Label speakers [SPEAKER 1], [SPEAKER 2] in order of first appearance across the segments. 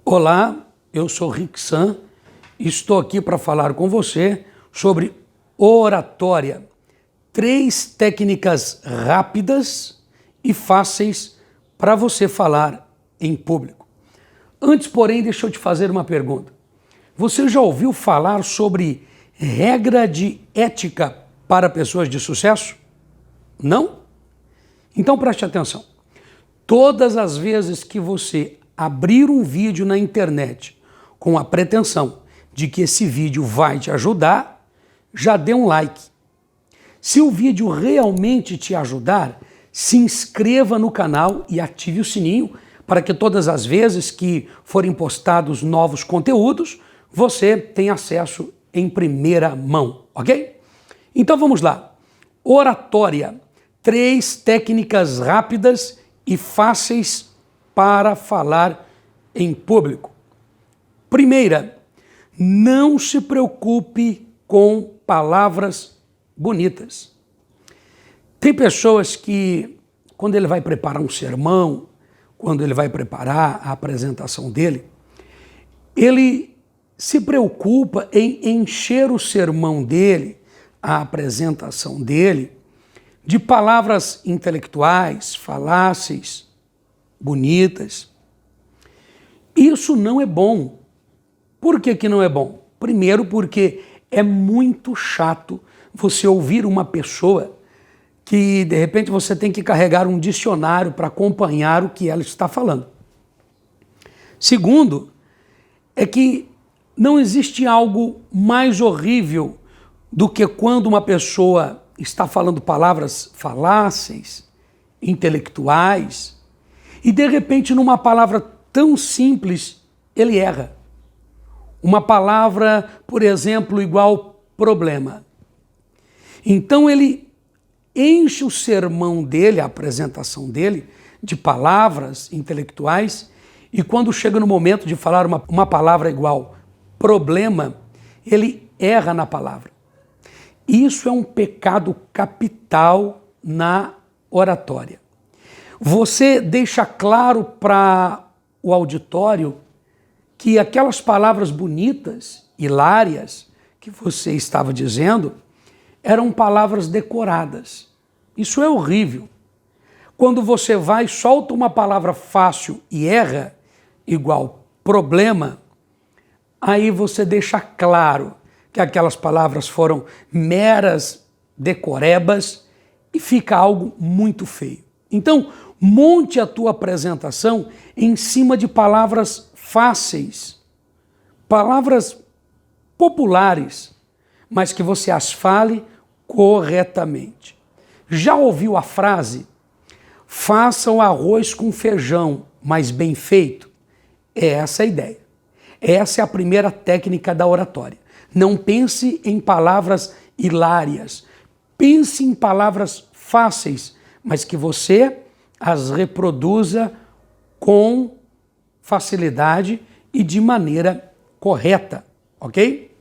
[SPEAKER 1] Olá, eu sou Rick San e estou aqui para falar com você sobre oratória. 3 técnicas rápidas e fáceis para você falar em público. Antes, porém, deixa eu te fazer uma pergunta. Você já ouviu falar sobre regra de ética para pessoas de sucesso? Não? Então preste atenção. Todas as vezes que você abrir um vídeo na internet com a pretensão de que esse vídeo vai te ajudar, já dê um like. Se o vídeo realmente te ajudar, se inscreva no canal e ative o sininho para que todas as vezes que forem postados novos conteúdos, você tenha acesso em primeira mão, ok? Então vamos lá. Oratória. 3 técnicas rápidas e fáceis para falar em público. Primeira, não se preocupe com palavras bonitas. Tem pessoas que, quando ele vai preparar um sermão, quando ele vai preparar a apresentação dele, ele se preocupa em encher o sermão dele, a apresentação dele, de palavras intelectuais, faláceis, bonitas. Isso não é bom. Por que não é bom? Primeiro, porque é muito chato você ouvir uma pessoa que, de repente, você tem que carregar um dicionário para acompanhar o que ela está falando. Segundo, é que não existe algo mais horrível do que quando uma pessoa está falando palavras faláceis, intelectuais, e de repente numa palavra tão simples ele erra. Uma palavra, por exemplo, igual problema. Então ele enche o sermão dele, a apresentação dele, de palavras intelectuais, e quando chega no momento de falar uma palavra igual problema, ele erra na palavra. Isso é um pecado capital na oratória. Você deixa claro para o auditório que aquelas palavras bonitas, hilárias, que você estava dizendo, eram palavras decoradas. Isso é horrível. Quando você vai e solta uma palavra fácil e erra, igual problema, aí você deixa claro que aquelas palavras foram meras decorebas e fica algo muito feio. Então, monte a tua apresentação em cima de palavras fáceis, palavras populares, mas que você as fale corretamente. Já ouviu a frase? Faça o arroz com feijão, mas bem feito? É essa a ideia. Essa é a primeira técnica da oratória. Não pense em palavras hilárias. Pense em palavras fáceis, mas que você as reproduza com facilidade e de maneira correta, ok?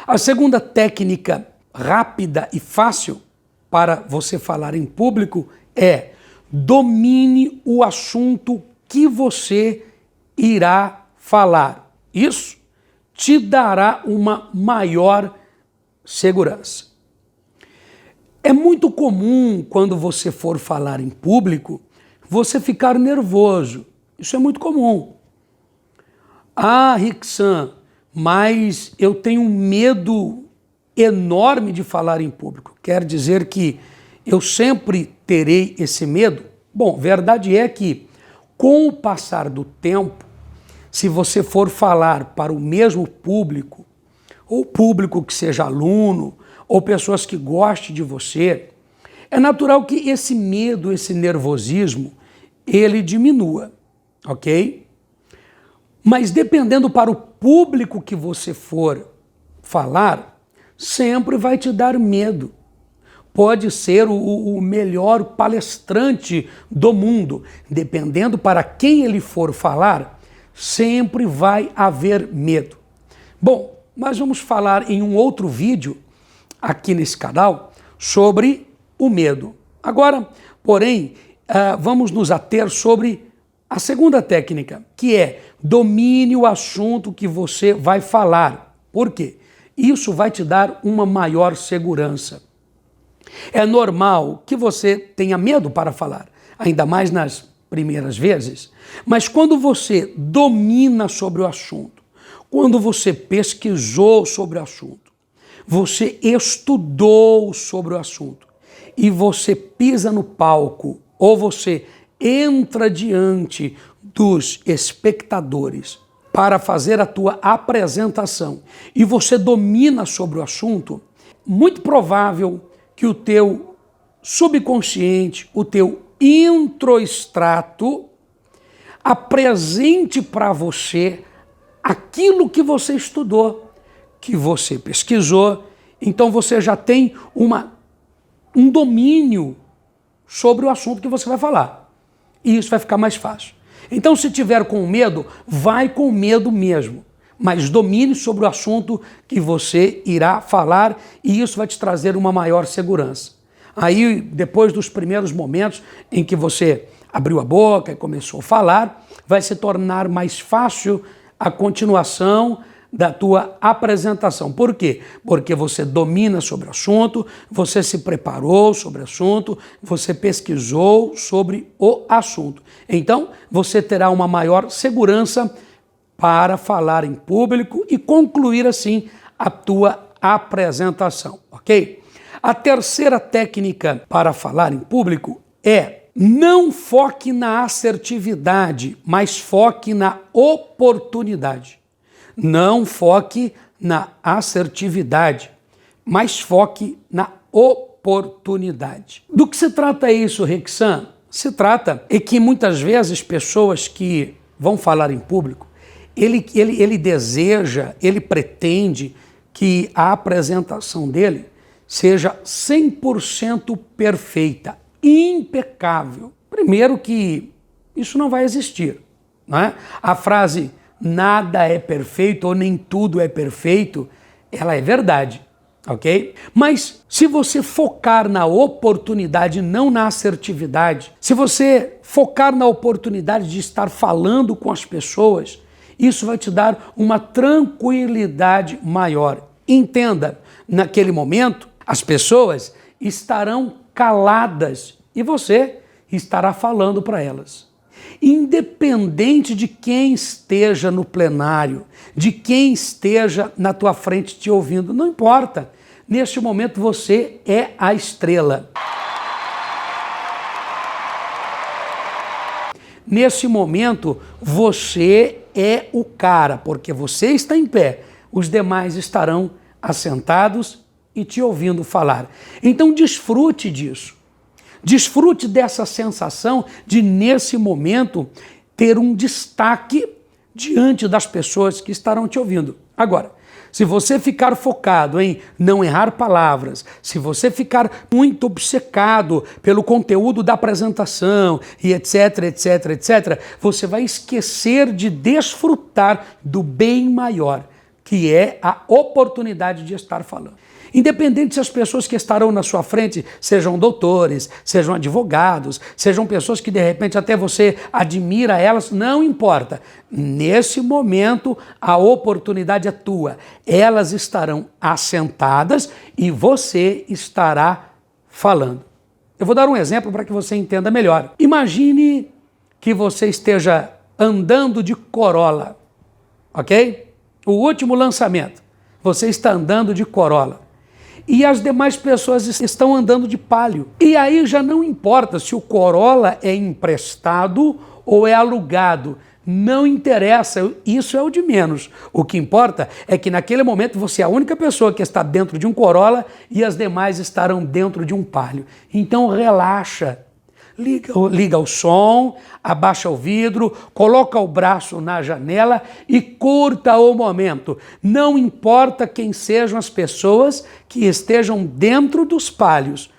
[SPEAKER 1] A segunda técnica rápida e fácil para você falar em público é domine o assunto que você irá falar. Isso te dará uma maior segurança. É muito comum, quando você for falar em público, você ficar nervoso. Isso é muito comum. Ah, Rick San, mas eu tenho um medo enorme de falar em público. Quer dizer que eu sempre terei esse medo? Bom, verdade é que, com o passar do tempo, se você for falar para o mesmo público, ou público que seja aluno, ou pessoas que gostem de você, é natural que esse medo, esse nervosismo, ele diminua, ok? Mas dependendo para o público que você for falar, sempre vai te dar medo. Pode ser o melhor palestrante do mundo, dependendo para quem ele for falar, sempre vai haver medo. Bom, mas vamos falar em um outro vídeo aqui nesse canal sobre o medo. Agora, porém, vamos nos ater sobre A segunda técnica, que é domine o assunto que você vai falar. Por quê? Isso vai te dar uma maior segurança. É normal que você tenha medo para falar, ainda mais nas primeiras vezes, mas quando você domina sobre o assunto, quando você pesquisou sobre o assunto, você estudou sobre o assunto e você pisa no palco ou você entra diante dos espectadores para fazer a tua apresentação e você domina sobre o assunto, muito provável que o teu subconsciente, o teu introextrato apresente para você aquilo que você estudou, que você pesquisou, então você já tem um domínio sobre o assunto que você vai falar. E isso vai ficar mais fácil. Então, se tiver com medo, vai com medo mesmo. Mas domine sobre o assunto que você irá falar e isso vai te trazer uma maior segurança. Aí, depois dos primeiros momentos em que você abriu a boca e começou a falar, vai se tornar mais fácil a continuação da tua apresentação. Por quê? Porque você domina sobre o assunto, você se preparou sobre o assunto, você pesquisou sobre o assunto. Então, você terá uma maior segurança para falar em público e concluir assim a tua apresentação, ok? A terceira técnica para falar em público é: não foque na assertividade, mas foque na oportunidade. Não foque na assertividade, mas foque na oportunidade. Do que se trata isso, Rexan? Se trata é que muitas vezes pessoas que vão falar em público, ele deseja, ele pretende que a apresentação dele seja 100% perfeita, impecável. Primeiro que isso não vai existir, não é? A frase nada é perfeito ou nem tudo é perfeito, ela é verdade, ok? Mas se você focar na oportunidade, não na assertividade, se você focar na oportunidade de estar falando com as pessoas, isso vai te dar uma tranquilidade maior. Entenda, naquele momento, as pessoas estarão caladas e você estará falando para elas. Independente de quem esteja no plenário, de quem esteja na tua frente te ouvindo, não importa. Neste momento você é a estrela. Nesse momento você é o cara, porque você está em pé, os demais estarão assentados e te ouvindo falar. Então desfrute disso. Desfrute dessa sensação de, nesse momento, ter um destaque diante das pessoas que estarão te ouvindo. Agora, se você ficar focado em não errar palavras, se você ficar muito obcecado pelo conteúdo da apresentação e etc, etc, etc, você vai esquecer de desfrutar do bem maior, que é a oportunidade de estar falando. Independente se as pessoas que estarão na sua frente sejam doutores, sejam advogados, sejam pessoas que de repente até você admira elas, não importa. Nesse momento a oportunidade é tua. Elas estarão assentadas e você estará falando. Eu vou dar um exemplo para que você entenda melhor. Imagine que você esteja andando de Corolla, ok? O último lançamento. Você está andando de Corolla. E as demais pessoas estão andando de Palio. E aí já não importa se o Corolla é emprestado ou é alugado. Não interessa, isso é o de menos. O que importa é que naquele momento você é a única pessoa que está dentro de um Corolla e as demais estarão dentro de um Palio. Então relaxa. Liga o som, abaixa o vidro, coloca o braço na janela e curta o momento. Não importa quem sejam as pessoas que estejam dentro dos Palios.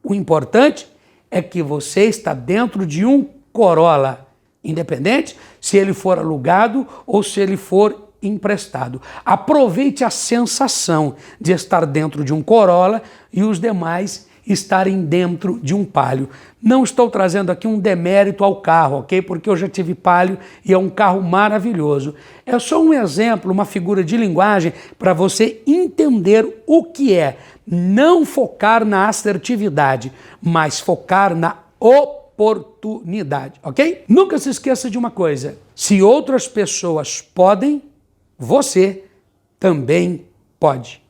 [SPEAKER 1] O importante é que você está dentro de um Corolla, independente se ele for alugado ou se ele for emprestado. Aproveite a sensação de estar dentro de um Corolla e os demais estarem dentro de um Palio. Não estou trazendo aqui um demérito ao carro, ok? Porque eu já tive Palio e é um carro maravilhoso. É só um exemplo, uma figura de linguagem para você entender o que é não focar na assertividade, mas focar na oportunidade, ok? Nunca se esqueça de uma coisa: se outras pessoas podem, você também pode.